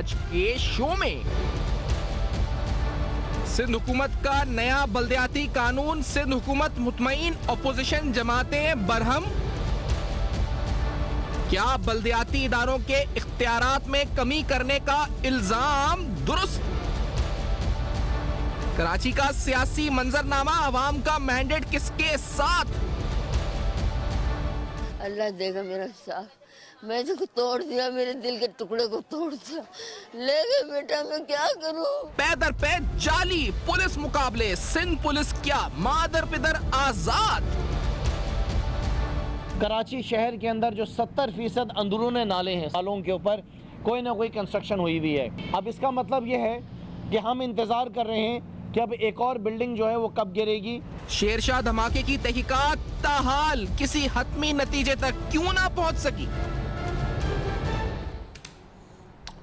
آج کے شو میں سندھ حکومت کا نیا بلدیاتی قانون، سندھ حکومت مطمئن، اپوزیشن جماعتیں برہم، کیا بلدیاتی اداروں کے اختیارات میں کمی کرنے کا الزام درست؟ کراچی کا سیاسی منظرنامہ، عوام کا مینڈیٹ کس کے ساتھ؟ اللہ دے گا میرا ساتھ، میں تو توڑ دیا، میرے دل کے ٹکڑے کو توڑ دیا، لے گئے بیٹا، میں کیا کروں؟ پے در پے جعلی پولیس مقابلے، سندھ پولیس کیا مادر پدر آزاد؟ کراچی شہر کے اندر جو 70% اندرون نالے ہیں، سالوں کے اوپر کوئی نہ کوئی کنسٹرکشن ہوئی بھی ہے۔ اب اس کا مطلب یہ ہے کہ ہم انتظار کر رہے ہیں کہ اب ایک اور بلڈنگ جو ہے وہ کب گرے گی۔ شیرشاہ دھماکے کی تحقیقات تاحال کسی حتمی نتیجے تک کیوں نہ پہنچ سکی؟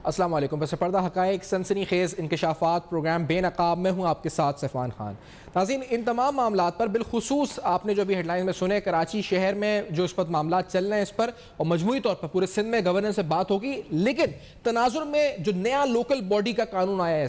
السلام علیکم، پس پردہ حقائق سنسنی خیز انکشافات پروگرام بے نقاب میں ہوں آپ کے ساتھ سیفان خان۔ ناظرین، ان تمام معاملات پر بالخصوص آپ نے جو بھی ہیڈ لائن میں سنے، کراچی شہر میں جو اس وقت معاملات چل رہے ہیں اس پر، اور مجموعی طور پر پورے سندھ میں گورنر سے بات ہوگی، لیکن تناظر میں جو نیا لوکل باڈی کا قانون آیا ہے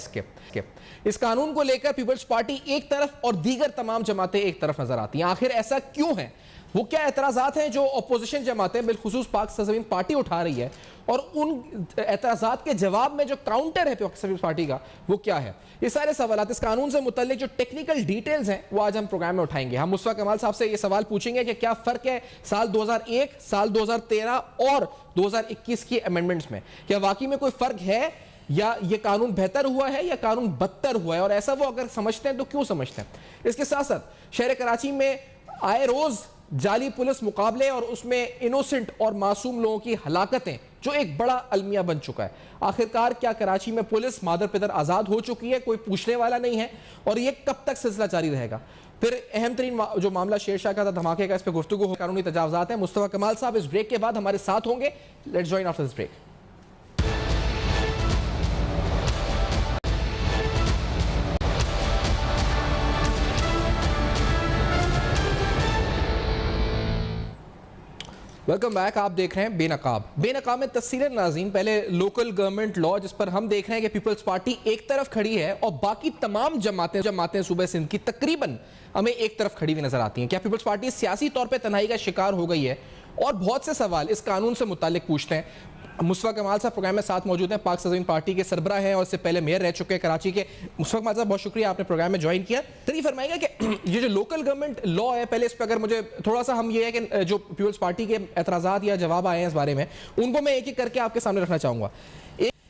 اس قانون کو لے کر پیپلز پارٹی ایک طرف اور دیگر تمام جماعتیں ایک طرف نظر آتی ہیں۔ آخر ایسا کیوں ہے؟ وہ کیا اعتراضات ہیں جو اپوزیشن جماعتیں بالخصوص پاک سرزمین پارٹی اٹھا رہی ہے، اور ان اعتراضات کے جواب میں جو کاؤنٹر ہے پیپلز پارٹی کا وہ کیا ہے؟ یہ سارے سوالات اس قانون سے متعلق جو ٹیکنیکل ڈیٹیلز ہیں وہ آج ہم پروگرام میں اٹھائیں گے۔ ہم مصطفیٰ کمال صاحب سے یہ سوال پوچھیں گے کہ کیا فرق ہے سال 2001، سال 2013 اور 2021 کی امینڈمنٹس میں؟ کیا واقعی میں کوئی فرق ہے، یا یہ قانون بہتر ہوا ہے یا قانون بدتر ہوا ہے؟ اور ایسا وہ اگر سمجھتے ہیں تو کیوں سمجھتے ہیں؟ اس کے ساتھ ساتھ شہر کراچی میں آئے روز جعلی پولیس مقابلے اور اس میں انوسنٹ اور معصوم لوگوں کی ہلاکتیں جو ایک بڑا المیہ بن چکا ہے۔ آخرکار کیا کراچی میں پولیس مادر پدر آزاد ہو چکی ہے؟ کوئی پوچھنے والا نہیں ہے، اور یہ کب تک سلسلہ جاری رہے گا؟ پھر اہم ترین جو معاملہ شیرشاہ کا تھا دھماکے کا، اس پہ گفتگو ہو، قانونی تجاوزات ہیں۔ مصطفیٰ کمال صاحب اس بریک کے بعد ہمارے ساتھ ہوں گے۔ Let's join after this break. Welcome back, آپ دیکھ رہے ہیں بے نقاب۔ بے نقاب میں تفصیل ناظرین، پہلے لوکل گورنمنٹ لا جس پر ہم دیکھ رہے ہیں کہ پیپلز پارٹی ایک طرف کھڑی ہے اور باقی تمام جماعتیں صوبہ سندھ کی تقریباً ہمیں ایک طرف کھڑی ہوئی نظر آتی ہیں۔ کیا پیپلز پارٹی سیاسی طور پہ تنہائی کا شکار ہو گئی ہے؟ اور بہت سے سوال اس قانون سے متعلق پوچھتے ہیں۔ مصطفیٰ کمال صاحب پروگرام میں ساتھ موجود ہیں، پاک سرزمین پارٹی کے سربراہ ہیں اور اس سے پہلے میئر رہ چکے ہیں کراچی کے۔ مصطفیٰ کمال صاحب بہت شکریہ، آپ نے پروگرام میں جوائن کیا۔ تو فرمائیے گا کہ یہ جو لوکل گورنمنٹ لا ہے، پہلے اس پہ اگر مجھے تھوڑا سا ہم یہ ہے کہ جو پیپلز پارٹی کے اعتراضات یا جواب آئے ہیں اس بارے میں، ان کو میں ایک ایک کر کے آپ کے سامنے رکھنا چاہوں گا۔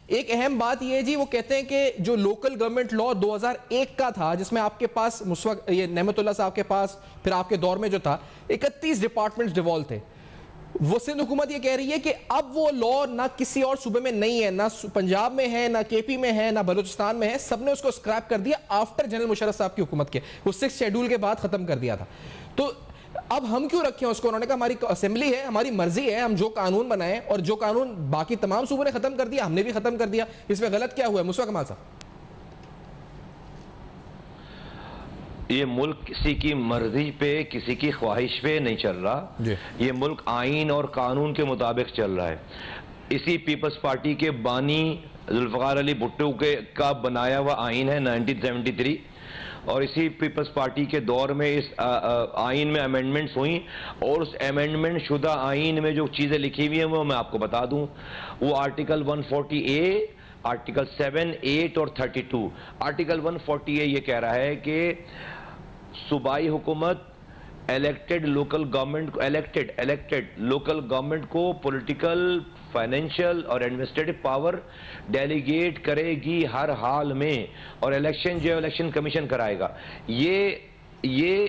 ایک اہم بات یہ ہے جی، وہ کہتے ہیں کہ جو لوکل گورنمنٹ لا 2001 کا تھا، جس میں آپ کے پاس یہ نعمت اللہ صاحب کے پاس پھر آپ کے دور میں جو تھا 31 ڈپارٹمنٹس ڈیوالو تھے، وہ سندھ حکومت یہ کہہ رہی ہے کہ اب وہ لا نہ کسی اور صوبے میں نہیں ہے، نہ پنجاب میں ہے، نہ کے پی میں ہے، نہ بلوچستان میں ہے، سب نے اس کو اسکریپ کر دیا آفٹر جنرل مشرف صاحب کی حکومت کے، وہ 6 شیڈول کے بعد ختم کر دیا تھا۔ تو اب ہم کیوں رکھیں اس کو؟ انہوں نے کہا ہماری اسمبلی ہے، ہماری مرضی ہے، ہم جو قانون بنائیں، اور جو قانون باقی تمام صوبوں نے ختم کر دیا ہم نے بھی ختم کر دیا، اس میں غلط کیا ہوا ہے؟ مصطفیٰ کمال صاحب، یہ ملک کسی کی مرضی پہ، کسی کی خواہش پہ نہیں چل رہا، یہ ملک آئین اور قانون کے مطابق چل رہا ہے۔ اسی پیپلز پارٹی کے بانی ذوالفقار علی بھٹو کا بنایا ہوا آئین ہے 1973، اور اسی پیپلز پارٹی کے دور میں اس آئین میں امینڈمنٹس ہوئیں، اور اس امینڈمنٹ شدہ آئین میں جو چیزیں لکھی ہوئی ہیں وہ میں آپ کو بتا دوں۔ وہ آرٹیکل 140A، آرٹیکل 7، 8 اور 32۔ آرٹیکل 140A یہ کہہ رہا ہے کہ صوبائی حکومت الیکٹڈ لوکل گورنمنٹ کو پولیٹیکل، فائنینشیل اور ایڈمنسٹریٹو پاور ڈیلیگیٹ کرے گی ہر حال میں، اور الیکشن کمیشن کرائے گا۔ یہ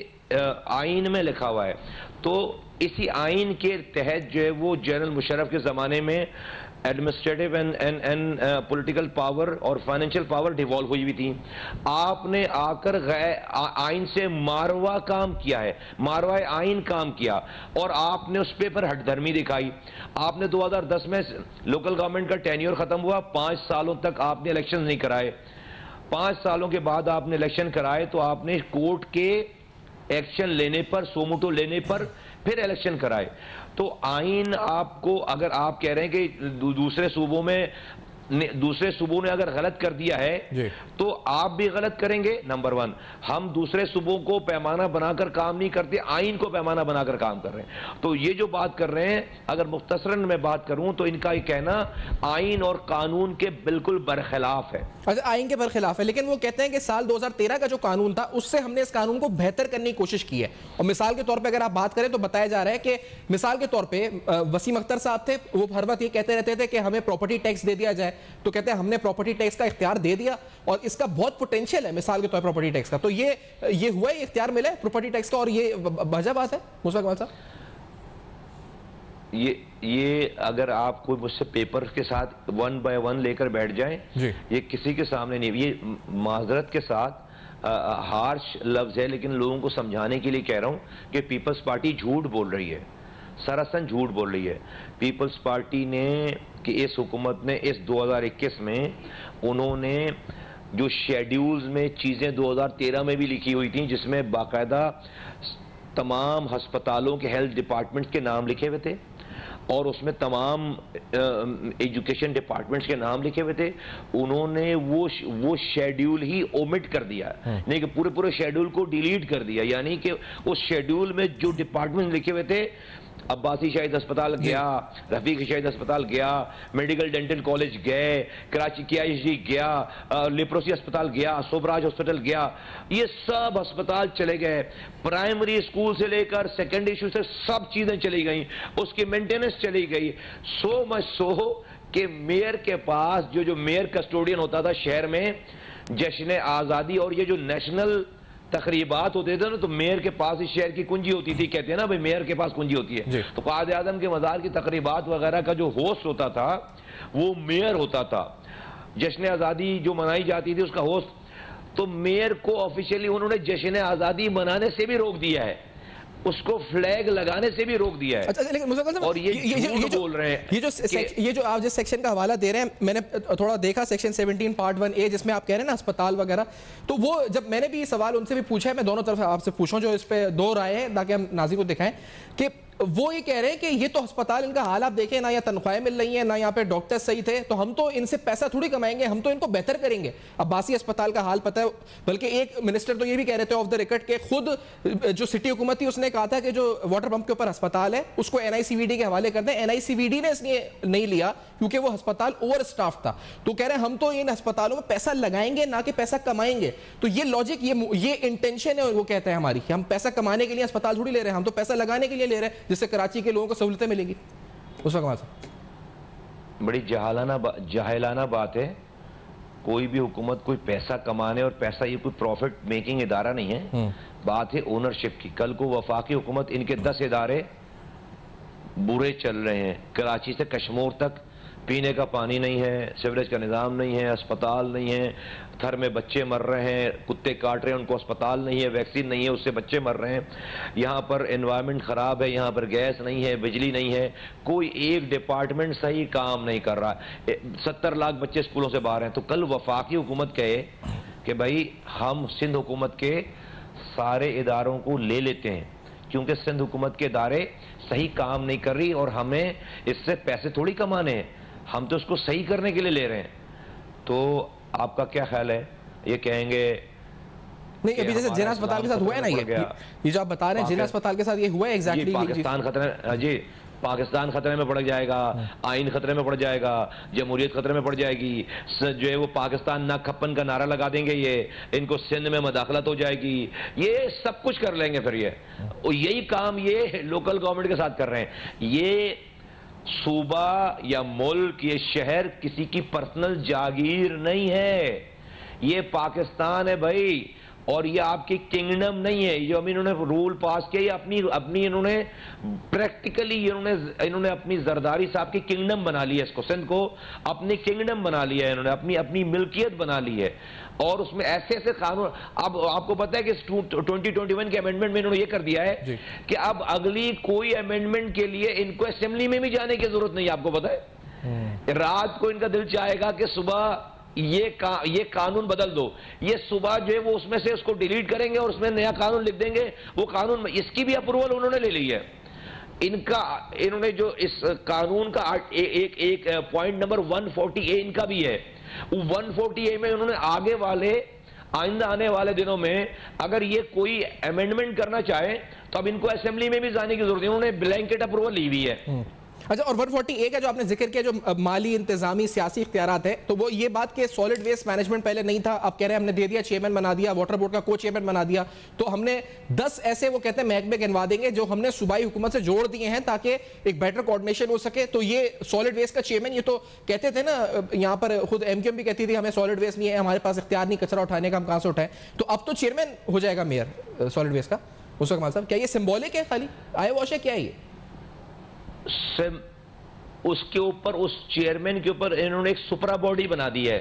آئین میں لکھا ہوا ہے۔ تو اسی آئین کے تحت جو ہے وہ جنرل مشرف کے زمانے میں ایڈمنسٹریٹو اینڈ پولیٹیکل پاور اور فائنینشیل پاور ڈیوالو ہوئی تھی۔ آپ نے آ کر آئین سے ماروا کام کیا ہے، ماروا آئین کام کیا، اور آپ نے اس پہ پر ہٹ دھرمی دکھائی۔ آپ نے 2010 میں لوکل گورنمنٹ کا ٹینیور ختم ہوا، 5 سالوں تک آپ نے الیکشن نہیں کرائے۔ 5 سالوں کے بعد آپ نے الیکشن کرائے تو آپ نے کورٹ کے ایکشن لینے پر، سوموٹو لینے پر پھر الیکشن کرائے۔ تو آئین آپ کو، اگر آپ کہہ رہے ہیں کہ دوسرے صوبوں میں دوسرے صوبوں نے اگر غلط کر دیا ہے تو آپ بھی غلط کریں گے. نمبر 1 ہم دوسرے صوبوں کو پیمانہ بنا کر کام نہیں کرتے, آئین کو پیمانہ بنا کر کام کر رہے ہیں. تو یہ جو بات کر رہے ہیں, اگر مختصراً میں بات کروں تو ان کا یہ کہنا آئین اور قانون کے بالکل برخلاف ہے. اچھا, آئین کے برخلاف ہے, لیکن وہ کہتے ہیں کہ سال 2013 کا جو قانون تھا اس سے ہم نے اس قانون کو بہتر کرنے کی کوشش کی ہے. اور مثال کے طور پہ اگر آپ بات کریں تو بتایا جا رہا ہے کہ مثال کے طور پہ وسیم اختر صاحب تھے, وہ ہر وقت یہ کہتے رہتے تھے کہ ہمیں پراپرٹی ٹیکس دے دیا جائے, تو کہتے ہیں ہم نے پراپرٹی ٹیکس کا اختیار دے دیا اور اس کا بہت پوٹینشیل ہے مثال کے طور پر پراپرٹی ٹیکس کا. تو یہ ہوا ہے, اختیار ملا ہے پراپرٹی ٹیکس کا, اور یہ وجہ بات ہے مصطفیٰ کمال صاحب. یہ اگر آپ کوئی مجھ سے پیپر کے ساتھ 1 by 1 لے کر بیٹھ جائیں, یہ کسی کے سامنے نہیں. یہ معذرت کے ساتھ ہارش لفظ ہے, لیکن لوگوں کو سمجھانے کے لیے کہہ رہا ہوں کہ پیپلز پارٹی جھوٹ بول رہی ہے, سراسر جھوٹ بول رہی ہے. پیپلز پارٹی نے کہ اس حکومت نے اس 2021 میں انہوں نے جو شیڈیولز میں چیزیں 2013 میں بھی لکھی ہوئی تھیں, جس میں باقاعدہ تمام ہسپتالوں کے ہیلتھ ڈپارٹمنٹ کے نام لکھے ہوئے تھے اور اس میں تمام ایجوکیشن ڈپارٹمنٹس کے نام لکھے ہوئے تھے, انہوں نے وہ شیڈیول ہی اومٹ کر دیا, نہیں کہ پورے شیڈیول کو ڈیلیٹ کر دیا. یعنی کہ اس شیڈیول میں جو ڈپارٹمنٹ لکھے ہوئے تھے, عباسی شہید اسپتال گیا, رفیق شہید اسپتال گیا, میڈیکل ڈینٹل کالج گئے, کراچی کی آئی جی گیا, لیپروسی اسپتال گیا, سوبراج ہاسپٹل گیا, یہ سب اسپتال چلے گئے. پرائمری اسکول سے لے کر سیکنڈری اسکول سے سب چیزیں چلی گئیں, اس کی مینٹیننس چلی گئی. سو مچ سو کہ میئر کے پاس جو میئر کسٹوڈین ہوتا تھا شہر میں جشن آزادی اور یہ جو نیشنل تقریبات ہوتے تھے نا, تو میئر کے پاس اس شہر کی کنجی ہوتی تھی. کہتے ہیں نا بھئی میئر کے پاس کنجی ہوتی ہے, تو قائد اعظم کے مزار کی تقریبات وغیرہ کا جو ہوسٹ ہوتا تھا وہ میئر ہوتا تھا. جشن آزادی جو منائی جاتی تھی اس کا ہوسٹ, تو میئر کو آفیشیلی انہوں نے جشن آزادی منانے سے بھی روک دیا ہے, اس کو فلیگ لگانے سے بھی روک دیا ہے. اور یہ بول رہے ہیں یہ جو آپ جس سیکشن کا حوالہ دے رہے ہیں, میں نے تھوڑا دیکھا سیکشن 17 پارٹ 1A جس میں آپ کہہ رہے ہیں نا اسپتال وغیرہ, تو وہ جب میں نے بھی سوال ان سے بھی پوچھا ہے, میں دونوں طرف آپ سے پوچھوں جو اس پہ دو رائے ہیں تاکہ ہم ناظرین کو دکھائیں کہ وہ یہ کہہ رہے ہیں کہ یہ تو ہسپتال ان کا حال آپ دیکھیں, نہ یہ تنخواہیں مل رہی ہیں, نہ یہاں پہ ڈاکٹر صحیح تھے, تو ہم تو ان سے پیسہ تھوڑی کمائیں گے, ہم تو ان کو بہتر کریں گے. عباسی اسپتال کا حال پتہ ہے, بلکہ ایک منسٹر تو یہ بھی کہہ رہے تھے آف دا ریکارڈ کہ خود جو سٹی حکومت تھی اس نے کہا تھا کہ جو واٹر پمپ کے اوپر ہسپتال ہے اس کو NICVD کے حوالے کر دیں. NICVD نے اس لیے نہیں لیا کیونکہ وہ ہسپتال اوور اسٹاف تھا, تو کہہ رہے ہیں ہم تو ان ہسپتالوں میں پیسہ لگائیں گے نہ کہ پیسہ کمائیں گے. تو یہ لاجک, یہ انٹینشن ہے, وہ کہتے ہیں ہماری کہ ہم پیسہ کمانے کے لیے ہسپتال تھوڑی لے رہے ہیں, ہم تو پیسہ لگانے کے لیے لے رہے ہیں جس سے کراچی کے لوگوں کو سہولتیں ملیں گی. اس وقت بڑی جاہلانہ بات ہے. کوئی بھی حکومت کوئی پیسہ کمانے اور پیسہ, یہ کوئی پروفٹ میکنگ ادارہ نہیں ہے, بات ہے اونرشپ کی. کل کو وفاقی حکومت ان کے 10 ادارے برے چل رہے ہیں, کراچی سے کشمور تک پینے کا پانی نہیں ہے, سیوریج کا نظام نہیں ہے, اسپتال نہیں ہے, تھر میں بچے مر رہے ہیں, کتے کاٹ رہے ہیں, ان کو اسپتال نہیں ہے, ویکسین نہیں ہے, اس سے بچے مر رہے ہیں. یہاں پر انوائرمنٹ خراب ہے, یہاں پر گیس نہیں ہے, بجلی نہیں ہے, کوئی ایک ڈپارٹمنٹ صحیح کام نہیں کر رہا. 70 لاکھ بچے اسکولوں سے باہر ہیں. تو کل وفاقی حکومت کہے کہ بھائی ہم سندھ حکومت کے سارے اداروں کو لے لیتے ہیں کیونکہ سندھ حکومت کے ادارے صحیح کام نہیں کر رہی اور ہمیں اس سے پیسے تھوڑی کمانے ہیں, ہم تو اس کو صحیح کرنے کے لیے لے رہے ہیں. تو آپ کا کیا خیال ہے؟ یہ کہیں گے نہیں, ابھی جیسے جناح اسپتال کے ساتھ ہوا ہے نا, یہ جو آپ بتا رہے ہیں جناح اسپتال کے ساتھ یہ ہوا ہے ایگزیکٹلی, پاکستان خطرے, جی پاکستان خطرے میں پڑ جائے گا, آئین خطرے میں پڑ جائے گا, جمہوریت خطرے میں پڑ جائے گی, جو ہے وہ پاکستان نہ کھپن کا نعرہ لگا دیں گے, یہ ان کو سندھ میں مداخلت ہو جائے گی, یہ سب کچھ کر لیں گے پھر یہ. اور یہی کام یہ لوکل گورنمنٹ کے ساتھ کر رہے ہیں. یہ صوبہ یا ملک, یہ شہر کسی کی پرسنل جاگیر نہیں ہے, یہ پاکستان ہے بھائی, اور یہ آپ کی کنگڈم نہیں ہے. جو ابھی انہوں نے رول پاس کیا, یہ اپنی انہوں نے پریکٹیکلی انہوں نے اپنی زرداری صاحب کی کنگڈم بنا لی ہے, اس کو سندھ کو اپنی کنگڈم بنا لیا ہے, انہوں نے اپنی ملکیت بنا لی ہے. اور اس میں ایسے قانون, اب آپ کو پتا ہے کہ 2021 کے امینڈمنٹ میں انہوں نے یہ کر دیا ہے کہ اب اگلی کوئی امینڈمنٹ کے لیے ان کو اسمبلی میں بھی جانے کی ضرورت نہیں ہے. آپ کو پتا ہے رات کو ان کا دل چاہے گا کہ صبح یہ قانون بدل دو, یہ صبح جو ہے وہ اس میں سے اس کو ڈیلیٹ کریں گے اور اس میں نیا قانون لکھ دیں گے. وہ قانون, اس کی بھی اپروول انہوں نے لے لی ہے. انہوں نے جو اس قانون کا ایک پوائنٹ نمبر 140A ان کا بھی ہے، 140A میں انہوں نے آگے والے آئندہ آنے والے دنوں میں اگر یہ کوئی امینڈمنٹ کرنا چاہے تو اب ان کو اسمبلی میں بھی جانے کی ضرورت ہے، انہوں نے بلینکٹ اپروول لی ہوئی ہے۔ اچھا، اور 140A کا جو آپ نے ذکر کیا جو مالی انتظامی سیاسی اختیارات ہیں، تو وہ یہ بات کہ سالڈ ویسٹ مینجمنٹ پہلے نہیں تھا، آپ کہہ رہے ہیں ہم نے دے دیا، چیئرمین بنا دیا، واٹر بورڈ کا کو چیئرمین بنا دیا، تو ہم نے 10 ایسے وہ کہتے ہیں محکمے گنوا دیں گے جو ہم نے صوبائی حکومت سے جوڑ دیے ہیں تاکہ ایک بیٹر کوارڈینیشن ہو سکے۔ تو یہ سالڈ ویسٹ کا چیئرمین، یہ تو کہتے تھے نا یہاں پر خود MQM بھی کہتی تھی ہمیں سالڈ ویسٹ نہیں ہے، ہمارے پاس اختیار نہیں کچرا اٹھانے کا، ہم کہاں سے اٹھائیں؟ تو اب تو چیئرمین ہو جائے گا میئر سالڈ ویسٹ کا مشتاق کمال صاحب، کیا یہ سمبولک ہے خالی آئے واش ہے، کیا ہے یہ؟ اس کے اوپر، اس چیئرمین کے اوپر انہوں نے ایک سپرا باڈی بنا دی ہے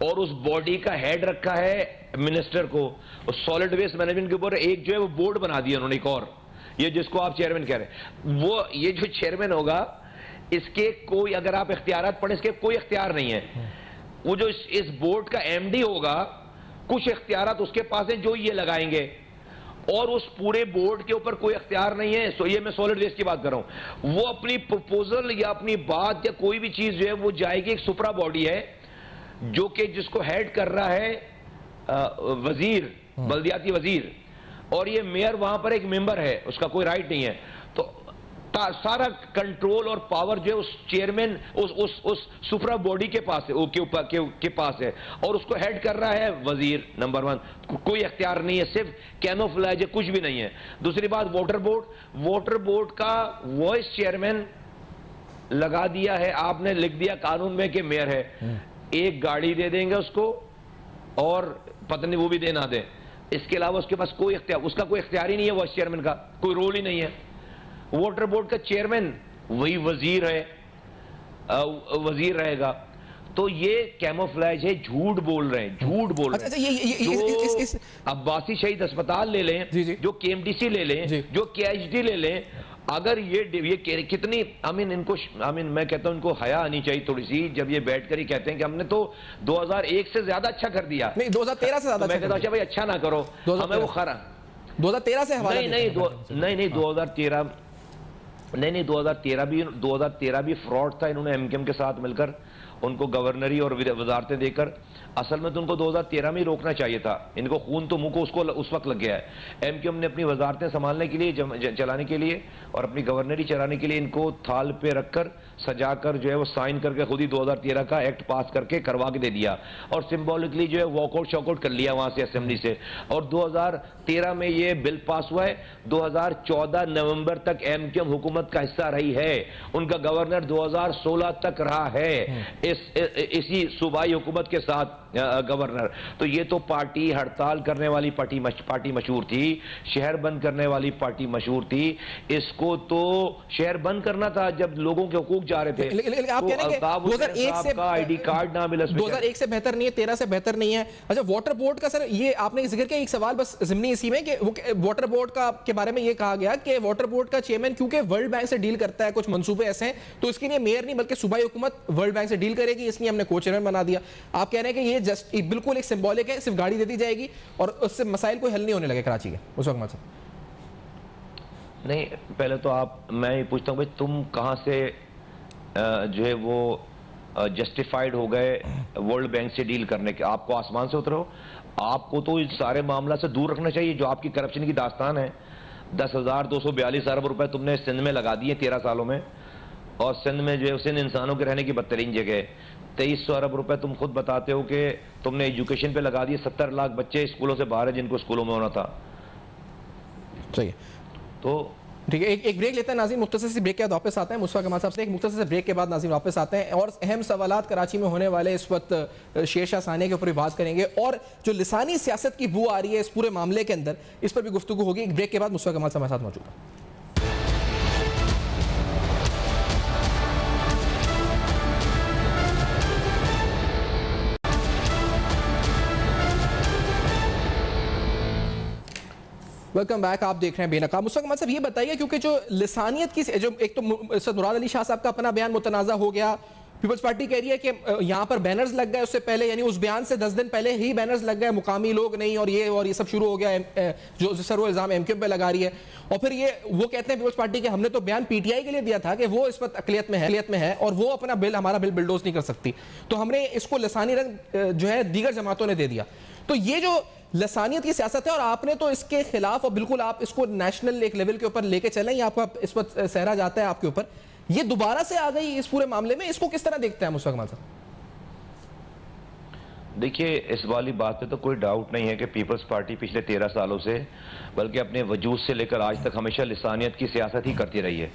اور اس باڈی کا ہیڈ رکھا ہے منسٹر کو، اور سالڈ ویسٹ مینجمنٹ کے اوپر ایک جو ہے وہ بورڈ بنا دیا انہوں نے ایک اور، یہ جس کو آپ چیئرمین کہہ رہے ہیں، وہ یہ جو چیئرمین ہوگا اس کے کوئی، اگر آپ اختیارات پڑھیں، اس کے کوئی اختیار نہیں ہے۔ وہ جو اس بورڈ کا MD ہوگا کچھ اختیارات اس کے پاس ہیں جو یہ لگائیں گے، اور اس پورے بورڈ کے اوپر کوئی اختیار نہیں ہے۔ سو یہ میں سالڈ ویسٹ کی بات کر رہا ہوں، وہ اپنی پروپوزل یا اپنی بات یا کوئی بھی چیز جو ہے وہ جائے گی، ایک سپرا باڈی ہے جو کہ جس کو ہیڈ کر رہا ہے وزیر، بلدیاتی وزیر، اور یہ میئر وہاں پر ایک ممبر ہے، اس کا کوئی رائٹ نہیں ہے۔ تو سارا کنٹرول اور پاور جو ہے اس چیئرمین، اس سپرا باڈی کے پاس ہے، اور اس کو ہیڈ کر رہا ہے وزیر نمبر 1۔ کوئی اختیار نہیں ہے، صرف کینوفلاج ہے، کچھ بھی نہیں ہے۔ دوسری بات، واٹر بورڈ کا وائس چیئرمین لگا دیا ہے، آپ نے لکھ دیا قانون میں کہ میئر ہے، ایک گاڑی دے دیں گے اس کو اور پتہ نہیں وہ بھی دے نہ دیں، اس کے علاوہ اس کے پاس کوئی اختیار، اس کا کوئی اختیار ہی نہیں ہے، وائس چیئرمین کا کوئی رول ہی نہیں ہے۔ واٹر بورڈ کا چیئرمین وہی وزیر ہے، وزیر رہے گا۔ تو یہ کیموفلیج ہے، جھوٹ بول رہے ہیں، جھوٹ بول رہے ہیں۔ جو عباسی شہید اسپتال لے لیں، جو KMTC لے لیں، جو KHD لے لیں، اگر یہ کتنی میں کہتا ہوں ان کو حیا آنی چاہیے تھوڑی سی، جب یہ بیٹھ کر ہی کہتے ہیں کہ ہم نے تو 2001 سے زیادہ اچھا کر دیا، نہیں 2013 سے زیادہ، میں کہتا ہوں اچھا بھائی اچھا نہ کرو، ہمیں وہ 2013 سے حوالہ نہیں 2013 نہیں 2013 بھی فراڈ تھا۔ انہوں نے MQM کے ساتھ مل کر ان کو گورنری اور وزارتیں دے کر، اصل میں تو ان کو 2013 میں ہی روکنا چاہیے تھا، ان کو خون تو منہ کو اس وقت لگ گیا ہے۔ MQM نے اپنی وزارتیں سنبھالنے کے لیے، چلانے کے لیے اور اپنی گورنری چلانے کے لیے ان کو تھال پہ رکھ کر سجا کر جو ہے وہ سائن کر کے خود ہی 2013 کا ایکٹ پاس کر کے کروا کے دے دیا، اور سمبولکلی جو ہے واک آؤٹ شاک آؤٹ کر لیا وہاں سے اسمبلی سے، اور 2013 میں یہ بل پاس ہوا ہے۔ 2014 نومبر تک MQM حکومت کا حصہ رہی ہے، ان کا گورنر 2016 تک رہا ہے اسی صوبائی حکومت کے ساتھ گورنر۔ تو یہ تو پارٹی ہڑتال کرنے والی پارٹی مشہور تھی، شہر بند کرنے والی پارٹی مشہور تھی، اس کو تو شہر بند کرنا تھا جب لوگوں کے حقوق جا رہے تھے۔ آپ کہہ رہے ہیں کہ 2001 سے ID کارڈ نہ ملا، 2001 سے بہتر نہیں ہے، 13 سے بہتر نہیں ہے۔ اچھا، واٹر بورڈ کا سر یہ آپ نے ذکر کیا، ایک سوال بس ضمنی اسی میں کہ واٹر بورڈ کے بارے میں یہ کہا گیا کہ واٹر بورڈ کا چیئرمین کیونکہ ورلڈ بینک سے ڈیل کرتا ہے، کچھ منصوبے ایسے ہیں تو اس کے لیے میئر نہیں بلکہ صوبائی حکومت ورلڈ بینک سے ڈیل کرے گی، اس لیے ہم نے کو چیئرمین بنا دیا۔ آپ کہہ رہے ہیں کہ یہ جسٹ بالکل ایک سمبولک ہے، صرف گاڑی دے دی جائے گی اور اس سے مسائل کوئی حل نہیں ہونے لگے کراچی کے اس وقت؟ نہیں، پہلے تو میں یہ پوچھتا ہوں بھائی تم کہاں سے جو ہے وہ جسٹیفائیڈ ہو گئے ورلڈ بینک سے ڈیل کرنے کے؟ آپ کو آسمان سے اترو، آپ کو تو اس سارے معاملہ سے دور رکھنا چاہیے جو آپ کی کرپشن کی داستان ہے۔ 10,242 ارب روپے تم نے سندھ میں لگا دیے 13 سالوں میں، اور سندھ میں جو ہے سندھ انسانوں کے رہنے کی بدترین جگہ ہے۔ 2300 ارب روپے تم خود بتاتے ہو کہ تم نے ایجوکیشن پہ لگا دیے، 70 لاکھ بچے اسکولوں سے باہر ہیں جن کو اسکولوں میں ہونا تھا۔ صحیح، تو ٹھیک ہے، ایک بریک لیتے ہیں ناظرین، مختصر سی بریک کے بعد واپس آتے ہیں مصطفیٰ کمال صاحب سے، ایک مختصر سے بریک کے بعد ناظرین واپس آتے ہیں اور اہم سوالات کراچی میں ہونے والے اس وقت شیر شاہ ثانیہ کے اوپر بھی بات کریں گے، اور جو لسانی سیاست کی بو آ رہی ہے اس پورے معاملے کے اندر، اس پر بھی گفتگو ہوگی۔ ایک بریک کے بعد مصطفیٰ کمال صاحب ہمارے ساتھ موجود ہیں۔ ویلکم بیک، آپ دیکھ رہے ہیں بے نقاب۔ مصطفیٰ کمال صاحب یہ بتائیے، کیونکہ جو لسانیت کی جو ایک تو مراد علی شاہ صاحب کا اپنا بیان متنازع ہو گیا، پیپلز پارٹی کہہ رہی ہے کہ یہاں پر بینرز لگ گئے اس سے پہلے، یعنی اس بیان سے 10 دن پہلے ہی بینرز لگ گئے، مقامی لوگ نہیں اور یہ سب شروع ہو گیا، جو سر وہ الزام ایم کیو ایم پہ لگا رہی ہے. اور پھر وہ کہتے ہیں پیپلز پارٹی کہ ہم نے تو بیان پی ٹی آئی کے لیے دیا تھا کہ وہ اس وقت اقلیت میں ہے اور وہ اپنا ہمارا بل بلڈوز نہیں کر سکتی، تو ہم نے اس کو لسانی رنگ جو ہے دیگر جماعتوں نے دے دیا. تو یہ جو لسانیت کی سیاست ہے اور آپ نے تو اس کے خلاف، اور بالکل آپ اس کو نیشنل ایک لیول کے اوپر لے کے چلیں، یہ آپ کا اس وقت سہرا جاتا ہے آپ کے اوپر، یہ دوبارہ سے آ گئی اس پورے معاملے میں، اس کو کس طرح دیکھتے ہیں مصطفیٰ کمال صاحب؟ دیکھیے اس والی بات پہ تو کوئی ڈاؤٹ نہیں ہے کہ پیپلز پارٹی پچھلے 13 سالوں سے بلکہ اپنے وجود سے لے کر آج تک ہمیشہ لسانیت کی سیاست ہی کرتی رہی ہے.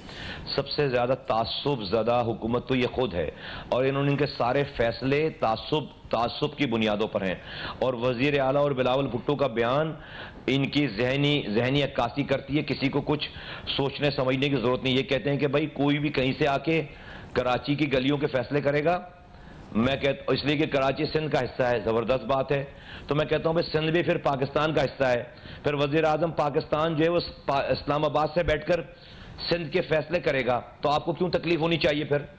سب سے زیادہ تعصب زدہ حکومت تو یہ خود ہے، اور انہوں نے ان کے سارے فیصلے تعصب کی بنیادوں پر ہیں. اور وزیر اعلیٰ اور بلاول بھٹو کا بیان ان کی ذہنی عکاسی کرتی ہے. کسی کو کچھ سوچنے سمجھنے کی ضرورت نہیں. یہ کہتے ہیں کہ بھائی کوئی بھی کہیں سے آ کے کراچی کی گلیوں کے فیصلے کرے گا. میں کہتا اس لیے کہ کراچی سندھ کا حصہ ہے، زبردست بات ہے. تو میں کہتا ہوں بھائی سندھ بھی پھر پاکستان کا حصہ ہے. پھر وزیر اعظم پاکستان جو ہے وہ اسلام آباد سے بیٹھ کر سندھ کے فیصلے کرے گا، تو آپ کو کیوں تکلیف ہونی چاہیے پھر؟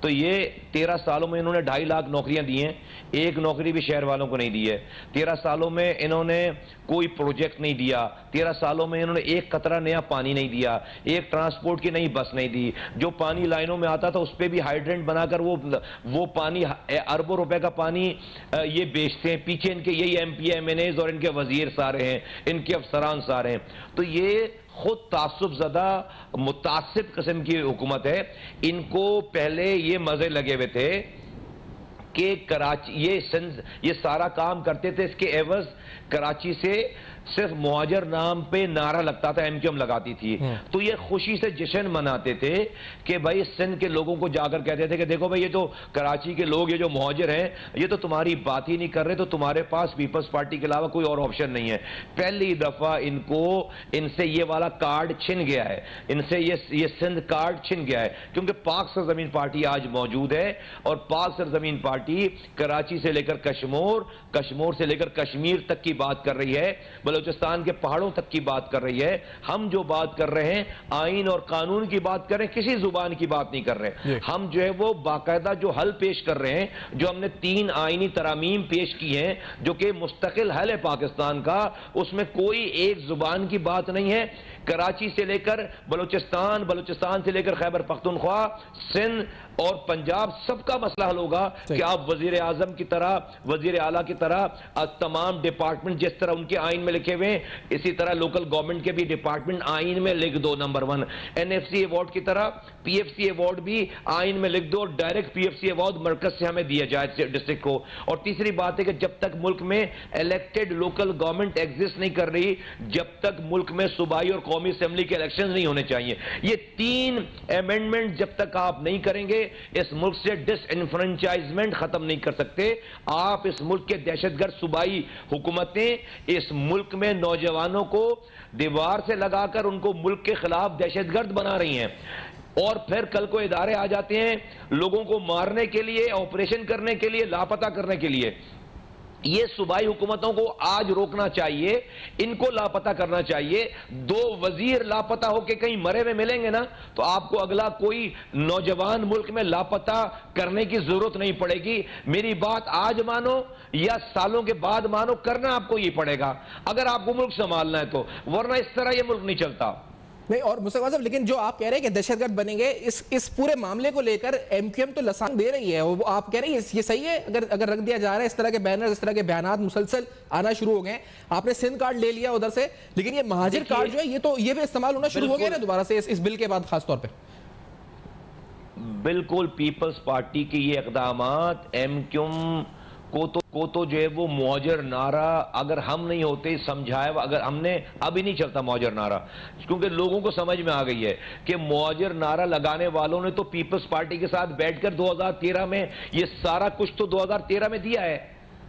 تو یہ 13 سالوں میں انہوں نے 2.5 لاکھ نوکریاں دی ہیں، ایک نوکری بھی شہر والوں کو نہیں دی ہے. 13 سالوں میں انہوں نے کوئی پروجیکٹ نہیں دیا. 13 سالوں میں انہوں نے ایک قطرہ نیا پانی نہیں دیا، ایک ٹرانسپورٹ کی نئی بس نہیں دی. جو پانی لائنوں میں آتا تھا اس پہ بھی ہائیڈرنٹ بنا کر وہ پانی اربوں روپے کا پانی یہ بیچتے ہیں. پیچھے ان کے یہی M P M N As اور ان کے وزیر سارے ہیں، ان کے افسران سارے ہیں. تو یہ خود تعصب زدہ متعصب قسم کی حکومت ہے. ان کو پہلے یہ مزے لگے ہوئے تھے کہ کراچی یہ سارا کام کرتے تھے، اس کے عوض کراچی سے صرف مہاجر نام پہ نعرہ لگتا تھا، ایم کیو ایم لگاتی تھی. تو یہ خوشی سے جشن مناتے تھے کہ بھائی سندھ کے لوگوں کو جا کر کہتے تھے کہ دیکھو بھائی یہ تو کراچی کے لوگ، یہ جو مہاجر ہیں یہ تو تمہاری بات ہی نہیں کر رہے، تو تمہارے پاس پیپلز پارٹی کے علاوہ کوئی اور آپشن نہیں ہے. پہلی دفعہ ان سے یہ والا کارڈ چھن گیا ہے، ان سے یہ سندھ کارڈ چھن گیا ہے، کیونکہ پاک سرزمین پارٹی آج موجود ہے. اور پاک سرزمین پارٹی کراچی سے لے کر کشمور سے لے کر کشمیر تک کی بات کر رہی ہے، بلوچستان کے پہاڑوں تک کی بات کر رہی ہے. ہم جو بات کر رہے ہیں آئین اور قانون کی بات کر رہے ہیں، کسی زبان کی بات نہیں کر رہے. ہم جو ہے وہ باقاعدہ جو حل پیش کر رہے ہیں، جو ہم نے 3 آئینی ترامیم پیش کی ہیں جو کہ مستقل حل ہے پاکستان کا، اس میں کوئی ایک زبان کی بات نہیں ہے. کراچی سے لے کر بلوچستان سے لے کر خیبر پختونخوا، سندھ اور پنجاب، سب کا مسئلہ حل ہوگا کہ آپ وزیر اعظم کی طرح، وزیر اعلیٰ کی طرح تمام ڈپارٹمنٹ جس طرح ان کے آئین میں لکھے ہوئے ہیں، اسی طرح لوکل گورنمنٹ کے بھی ڈپارٹمنٹ آئین میں لکھ دو. نمبر 1 این ایف سی ایوارڈ کی طرح پی ایف سی ایوارڈ بھی آئین میں لکھ دو، ڈائریکٹ پی ایف سی ایوارڈ مرکز سے ہمیں دیا جائے ڈسٹرکٹ کو. اور تیسری بات ہے کہ جب تک ملک میں الیکٹڈ لوکل گورنمنٹ ایگزسٹ نہیں کر رہی، جب تک ملک میں صوبائی اور قومی اسمبلی کے الیکشن نہیں ہونے چاہیے. یہ 3 امینڈمنٹ جب تک آپ نہیں کریں گے، اس ملک سے ڈس انفرنچائزمنٹ ختم نہیں کر سکتے. آپ اس ملک کے دہشت گرد صوبائی حکومتیں اس ملک میں نوجوانوں کو دیوار سے لگا کر ان کو ملک کے خلاف دہشت گرد بنا رہی ہیں، اور پھر کل کو ادارے آ جاتے ہیں لوگوں کو مارنے کے لیے، آپریشن کرنے کے لیے، لاپتہ کرنے کے لیے. یہ صوبائی حکومتوں کو آج روکنا چاہیے، ان کو لاپتہ کرنا چاہیے. 2 وزیر لاپتہ ہو کے کہیں مرے ہوئے ملیں گے نا تو آپ کو اگلا کوئی نوجوان ملک میں لاپتہ کرنے کی ضرورت نہیں پڑے گی. میری بات آج مانو یا سالوں کے بعد مانو، کرنا آپ کو یہ پڑے گا اگر آپ کو ملک سنبھالنا ہے تو، ورنہ اس طرح یہ ملک نہیں چلتا. نہیں، اور مصطفیٰ صاحب لیکن جو آپ کہہ رہے ہیں کہ دہشت گرد بنیں گے، اس پورے معاملے کو لے کر ایم کیو ایم تو لسان دے رہی ہے. وہ آپ کہہ رہے ہیں یہ صحیح ہے اگر رکھ دیا جا رہا ہے، اس طرح کے بینر، اس طرح کے بیانات مسلسل آنا شروع ہو گئے. آپ نے سندھ کارڈ لے لیا ادھر سے، لیکن یہ مہاجر کارڈ جو ہے یہ بھی استعمال ہونا شروع ہو گیا نا دوبارہ سے اس بل کے بعد خاص طور پہ. بالکل پیپلز پارٹی کی یہ اقدامات ایم کیو ایم کو تو جو ہے وہ مہاجر نعرہ اگر ہم نہیں ہوتے سمجھائے، اگر ہم نے ابھی نہیں چلتا مہاجر نعرہ، کیونکہ لوگوں کو سمجھ میں آ گئی ہے کہ مہاجر نعرہ لگانے والوں نے تو پیپلز پارٹی کے ساتھ بیٹھ کر 2013 میں یہ سارا کچھ تو 2013 میں دیا ہے